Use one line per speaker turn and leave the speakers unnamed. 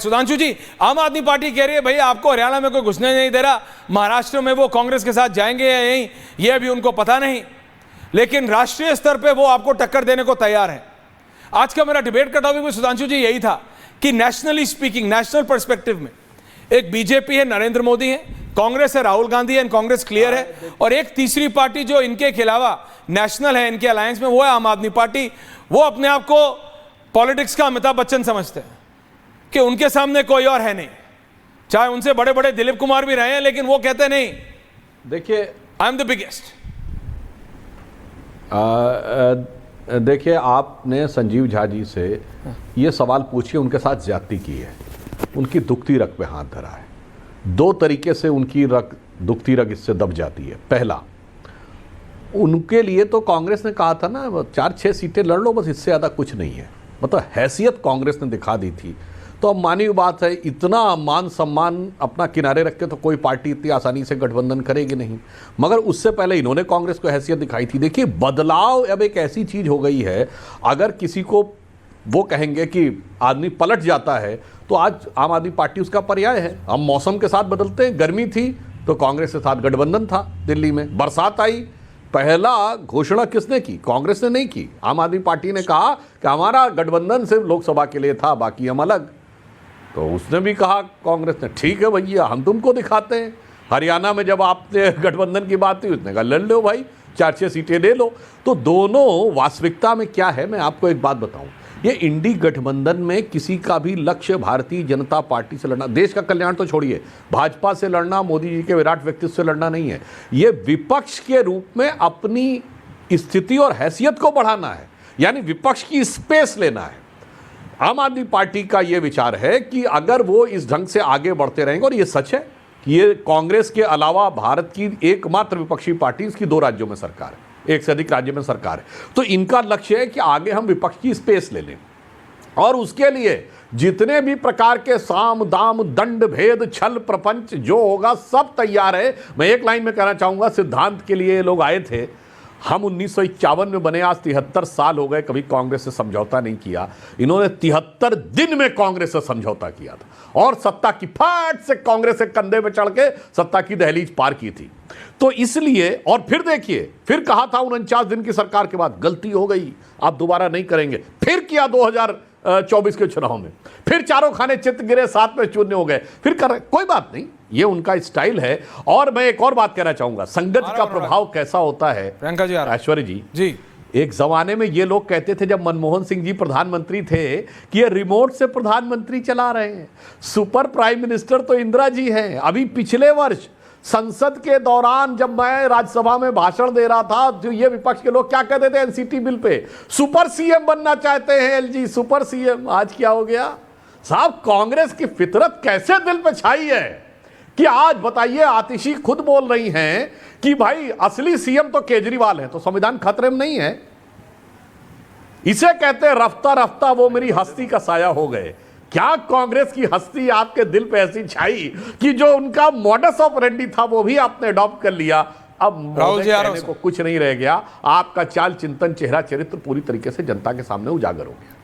सुधांशु जी, आम आदमी पार्टी कह रही है भाई आपको हरियाणा में कोई घुसने नहीं दे रहा, महाराष्ट्र में वो कांग्रेस के साथ जाएंगे या नहीं ये अभी उनको पता नहीं, लेकिन राष्ट्रीय स्तर पे वो आपको टक्कर देने को तैयार है। आज का मेरा डिबेट का टॉपिक भी सुधांशु जी यही था कि नेशनली स्पीकिंग, नेशनल पर्सपेक्टिव में एक बीजेपी है, नरेंद्र मोदी है, कांग्रेस है, राहुल गांधी है, कांग्रेस क्लियर है, और एक तीसरी पार्टी जो इनके खिलावा नेशनल है इनके अलायंस में, वो है आम आदमी पार्टी। वो अपने आप को पॉलिटिक्स का अमिताभ बच्चन समझते हैं कि उनके सामने कोई और है नहीं, चाहे उनसे बड़े बड़े दिलीप कुमार भी रहे हैं, लेकिन वो कहते नहीं
देखिए
आई एम द बिगेस्ट।
देखिए, आपने संजीव झा जी से ये सवाल पूछिए, उनके साथ ज्यादती की है, उनकी दुखती रग पे हाथ धरा है। दो तरीके से उनकी दुखती रग इससे दब जाती है। पहला, उनके लिए तो कांग्रेस ने कहा था ना 4-6 सीटें लड़ लो बस, इससे ज़्यादा कुछ नहीं है, मतलब हैसियत कांग्रेस ने दिखा दी थी। तो अब मानी बात है, इतना मान सम्मान अपना किनारे रख के तो कोई पार्टी इतनी आसानी से गठबंधन करेगी नहीं, मगर उससे पहले इन्होंने कांग्रेस को हैसियत दिखाई थी। देखिए, बदलाव अब एक ऐसी चीज़ हो गई है, अगर किसी को वो कहेंगे कि आदमी पलट जाता है तो आज आम आदमी पार्टी उसका पर्याय है। हम मौसम के साथ बदलते हैं, गर्मी थी तो कांग्रेस के साथ गठबंधन था, दिल्ली में बरसात आई, पहला घोषणा किसने की? कांग्रेस ने नहीं की। आम आदमी पार्टी ने कहा कि हमारा गठबंधन सिर्फ लोकसभा के लिए था, बाकी हम अलग। तो उसने भी कहा कांग्रेस ने, ठीक है भैया हम तुमको दिखाते हैं। हरियाणा में जब आपने गठबंधन की बात थी, उसने कहा लड़ लो भाई, 4-6 सीटें ले लो। तो दोनों वास्तविकता में क्या है, मैं आपको एक बात बताऊं, ये इंडी गठबंधन में किसी का भी लक्ष्य भारतीय जनता पार्टी से लड़ना, देश का कल्याण तो छोड़िए, भाजपा से लड़ना, मोदी जी के विराट व्यक्तित्व से लड़ना नहीं है। ये विपक्ष के रूप में अपनी स्थिति और हैसियत को बढ़ाना है, यानी विपक्ष की स्पेस लेना है। आम आदमी पार्टी का ये विचार है कि अगर वो इस ढंग से आगे बढ़ते रहेंगे, और ये सच है कि ये कांग्रेस के अलावा भारत की एकमात्र विपक्षी पार्टी, इसकी 2 राज्यों में सरकार है, 1 से अधिक राज्य में सरकार है, तो इनका लक्ष्य है कि आगे हम विपक्ष की स्पेस ले लें, और उसके लिए जितने भी प्रकार के साम दाम दंड भेद छल प्रपंच जो होगा सब तैयार है। मैं एक लाइन में कहना चाहूंगा, सिद्धांत के लिए लोग आए थे, हम 1951 में बने, आज 73 साल हो गए, कभी कांग्रेस से समझौता नहीं किया। इन्होंने 73 दिन में कांग्रेस से समझौता किया था, और सत्ता की फट से कांग्रेस के कंधे पे चढ़ के सत्ता की दहलीज पार की थी। तो इसलिए, और फिर देखिए, फिर कहा था 49 दिन की सरकार के बाद गलती हो गई, आप दोबारा नहीं करेंगे, फिर किया 2024 के चुनाव में, फिर चारों खाने चित गिरे, 7 में शून्य हो गए, फिर कर, कोई बात नहीं, ये उनका स्टाइल है। और मैं एक और बात कहना चाहूंगा, संगत का प्रभाव कैसा होता है। प्रियंका जी, ऐश्वर्य जी, एक जमाने में ये लोग कहते थे जब मनमोहन सिंह जी प्रधानमंत्री थे कि ये रिमोट से प्रधानमंत्री चला रहे हैं, सुपर प्राइम मिनिस्टर तो इंदिरा जी हैं। अभी पिछले वर्ष संसद के दौरान जब मैं राज्यसभा में भाषण दे रहा था, तो ये विपक्ष के लोग क्या कहते थे NCT bill pay, super CM बनना चाहते हैं एलजी, सुपर सीएम। आज क्या हो गया साहब, कांग्रेस की फितरत कैसे दिल पे छाई है कि आज बताइए, आतिशी खुद बोल रही हैं कि भाई असली सीएम तो केजरीवाल है, तो संविधान खतरे में नहीं है। इसे कहते हैं रफ्ता रफ्ता वो मेरी हस्ती का साया हो गए। क्या कांग्रेस की हस्ती आपके दिल पे ऐसी छाई कि जो उनका मॉडस ऑपरेंडी था वो भी आपने अडॉप्ट कर लिया। अब राहुल जी कहने को कुछ नहीं रह गया, आपका चाल चिंतन चेहरा चरित्र पूरी तरीके से जनता के सामने उजागर हो गया।